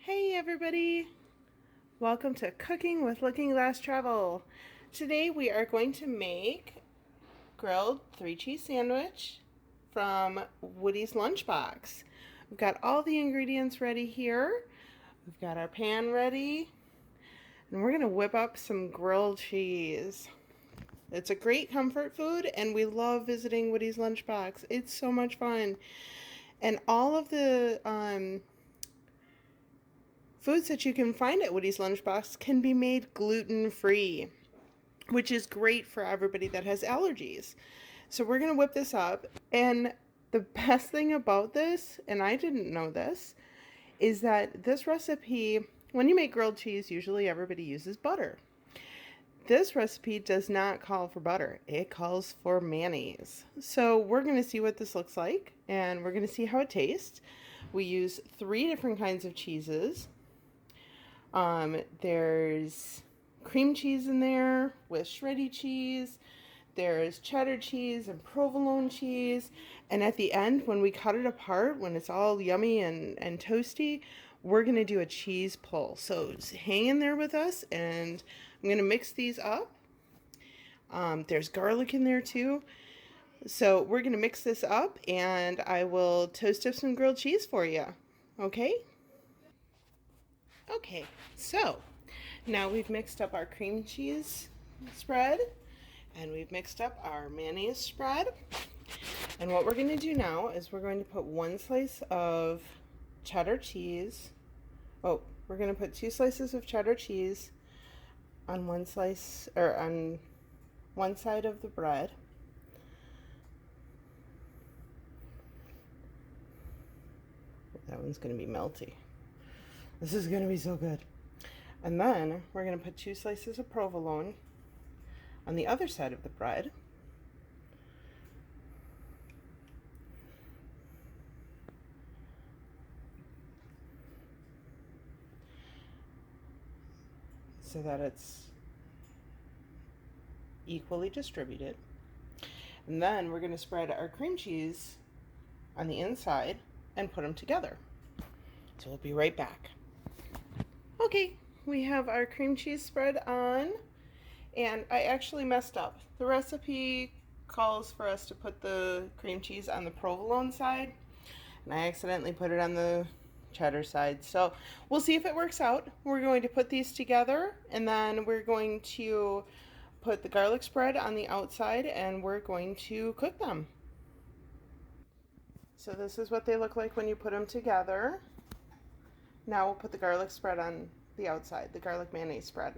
Hey everybody! Welcome to Cooking with Looking Glass Travel. Today we are going to make grilled 3-cheese sandwich from Woody's Lunchbox. We've got all the ingredients ready here. We've got our pan ready. And we're going to whip up some grilled cheese. It's a great comfort food and we love visiting Woody's Lunchbox. It's so much fun. And all of the foods that you can find at Woody's Lunchbox can be made gluten-free, which is great for everybody that has allergies. So we're going to whip this up. And the best thing about this, and I didn't know this, is that this recipe, when you make grilled cheese, usually everybody uses butter. This recipe does not call for butter. It calls for mayonnaise. So we're going to see what this looks like, and we're going to see how it tastes. We use 3 different kinds of cheeses. There's cream cheese in there with shredded cheese. There's cheddar cheese and provolone cheese. And at the end, when we cut it apart, when it's all yummy and toasty, we're going to do a cheese pull. So hang in there with us, and I'm going to mix these up. There's garlic in there too. So we're going to mix this up, and I will toast up some grilled cheese for you. Okay? Okay, so now we've mixed up our cream cheese spread and we've mixed up our mayonnaise spread. And what we're going to do now is we're going to put 1 slice of cheddar cheese. Oh, we're going to put 2 slices of cheddar cheese on one slice, or on one side of the bread. That one's going to be melty. This is going to be so good. And then we're going to put 2 slices of provolone on the other side of the bread. So that it's equally distributed. And then we're going to spread our cream cheese on the inside and put them together. So we'll be right back. Okay, we have our cream cheese spread on, and I actually messed up. The recipe calls for us to put the cream cheese on the provolone side, and I accidentally put it on the cheddar side. So we'll see if it works out. We're going to put these together, and then we're going to put the garlic spread on the outside, and we're going to cook them. So this is what they look like when you put them together. Now we'll put the garlic spread on the outside, the garlic mayonnaise spread.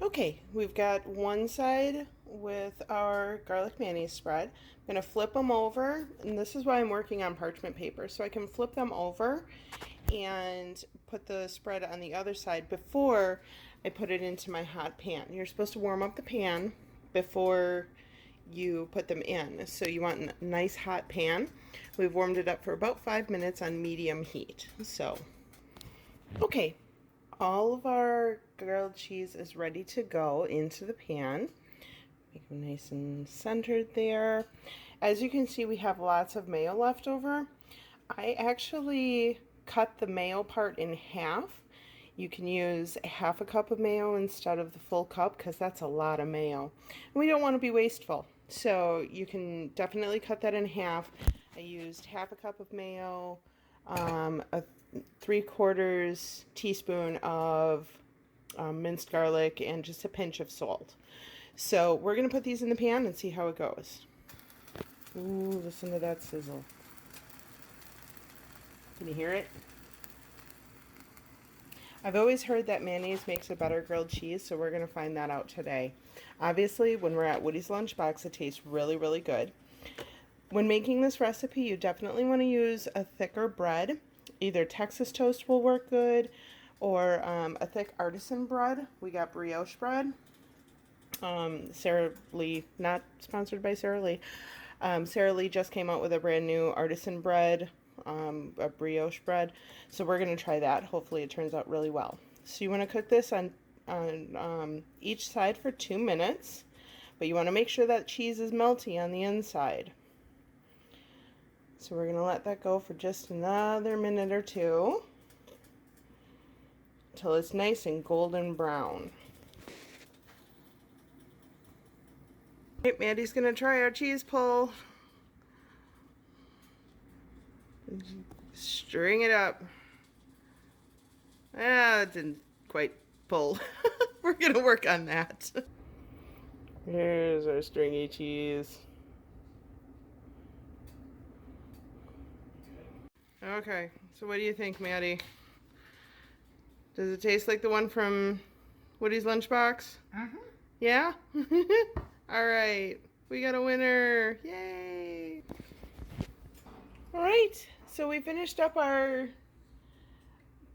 Okay, we've got one side with our garlic mayonnaise spread. I'm going to flip them over, and this is why I'm working on parchment paper, so I can flip them over and put the spread on the other side before I put it into my hot pan. You're supposed to warm up the pan before you put them in. So you want a nice hot pan. We've warmed it up for about 5 minutes on medium heat. So, okay, all of our grilled cheese is ready to go into the pan. Make them nice and centered there. As you can see, we have lots of mayo left over. I actually cut the mayo part in half. You can use half a cup of mayo instead of the full cup because that's a lot of mayo. And we don't want to be wasteful. So you can definitely cut that in half. I used half a cup of mayo, a 3/4 teaspoon of minced garlic, and just a pinch of salt. So we're going to put these in the pan and see how it goes. Ooh, listen to that sizzle. Can you hear it? I've always heard that mayonnaise makes a better grilled cheese, so we're going to find that out today. Obviously, when we're at Woody's Lunchbox, it tastes really, really good. When making this recipe, you definitely want to use a thicker bread. Either Texas toast will work good, or a thick artisan bread. We got brioche bread. Sara Lee, not sponsored by Sara Lee. Sara Lee just came out with a brand new artisan bread, a brioche bread. So we're going to try that. Hopefully it turns out really well. So you want to cook this on each side for 2 minutes, but you want to make sure that cheese is melty on the inside. So we're going to let that go for just another minute or two. till it's nice and golden brown. Okay, Mandy's gonna try our cheese pull. String it up. Ah, it didn't quite pull. We're gonna work on that. Here's our stringy cheese. Okay, so what do you think, Maddie? Does it taste like the one from Woody's Lunchbox? Mm-hmm. Yeah? All right, we got a winner. Yay! All right, so we finished up our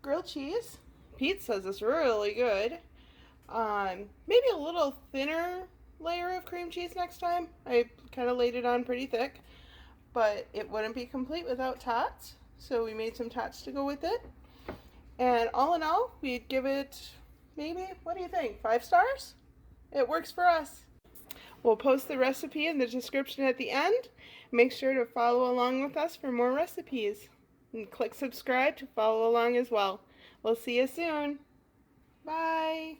grilled cheese. Pete says it's really good. Maybe a little thinner layer of cream cheese next time. I kind of laid it on pretty thick, but it wouldn't be complete without tots. So we made some tots to go with it. And all in all, we'd give it maybe, what do you think, 5 stars? It works for us. We'll post the recipe in the description at the end. Make sure to follow along with us for more recipes. And click subscribe to follow along as well. We'll see you soon. Bye.